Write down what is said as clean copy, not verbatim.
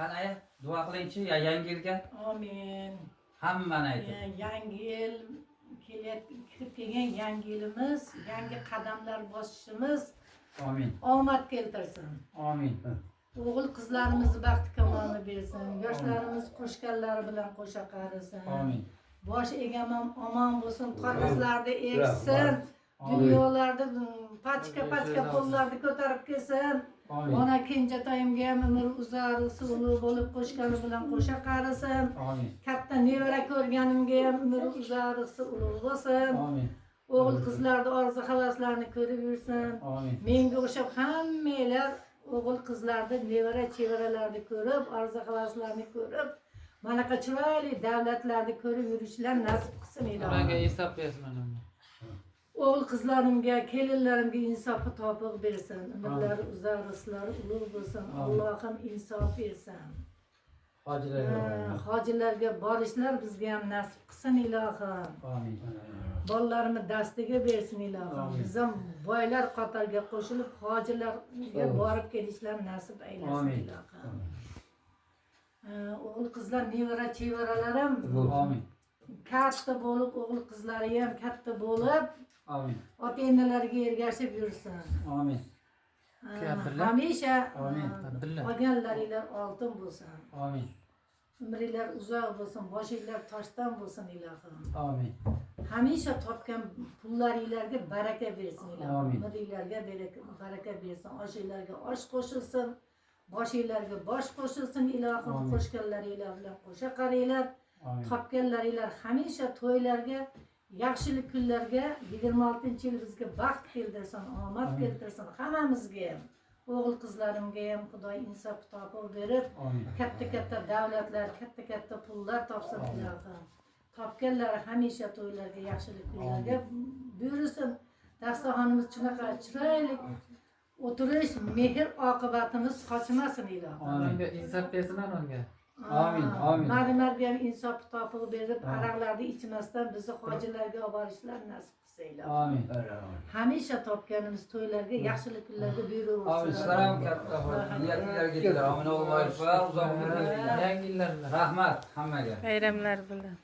Qanday duo qilingchi yangi yilga. Amin. Hammani aytib. Yangi yil kirib kelgan yangi yilimiz, yangi qadamlar bosishimiz Amin. omad keltirsin. Amin. O'g'il qizlarimizni baxti kamolini bersin. Yoshlarimiz qo'shganlari bilan qo'sha qarisin. Amin. Bosh egamam omon bo'lsin, qog'ozlarda eksin. Dunyolarda pachka pullarni ko'tarib kelsin. Ona kenjatoyimga ham umr uzar, suvli bo'lib qo'shgani bilan qo'sha qarisin. Katta nevara ko'rganimga ham umr uzar, ulug' bo'lsin. O'g'il qizlarning orzu havaslarini ko'rib yursin. Menga o'xshab hammalar o'g'il qizlarni nevara chevaralarni ko'rib, orzu havaslarni ko'rib, manaqa chiroyli davlatlarni ko'rib yurishlar nasib qilsin ilohim. Ularga hisob bersin. O'g'il qizlarimga, kelinlarimga insof topiq bersin. Umrlari uzar, rizqlari ulug' bo'lsin. Allohim insof bersin. Hojilarga borishlar bizga ham nasib qilsin ilohim. Amin. Bolalarimni dastiga bersin ilohim. Biz ham boylar qatoriga qo'shilib hojilarga borib kelishlar nasib aylasin ilohim. O'g'il qizlar nevara chevaralarim Amin. katta bo'lib, o'g'il qizlari ham katta bo'lib, Amin. ota-onalariga ergashib yursin. Amin. Hamisha Amin. olganlaringlar oltin bo'lsin. Amin. Umringlar uzoq bo'lsin, boshinglar toshdan bo'lsin ilohim. Amin. Hamisha topgan pullaringlarga baraka bersin ilohim. Amin. Umringlarga baraka bersin, oshinglarga osh qo'shilsin, boshinglarga bosh qo'shilsin ilohim. Qo'shganlaringlar bilan qo'sha qaringlar. Topganlaringlar hamisha to'ylarga, yaxshilik kunlarga 26-yil bizga baxt keltirsin, omad keltirsin hammamizga ham. O'g'il qizlarimga ham Xudo insof topib berib, katta davlatlar, katta pullar topsin ilohim. Topganlari hamisha to'ylarga, yaxshilik kunlarga buyursin. Dasturxonimiz shunaqa chiroyli o'tirish, mehr oqibatimiz qochmasin ilohim. Unga insof bersinlar unga. Amin. Amin. Marimarga ham insof topib berib, aroqlarni ichmasdan bizni hojilarga olib borishlar nasib qilsa ilohim. Amin. Hamisha topganimiz to'ylarga, yaxshilik kunlarga buyuraversin. Amin. Salom katta niyatlarga yetsin. Amin. Alloh uzoq umr bersin. Yangi yillar bilan. Rahmat hammaga. Bayramlar bilan.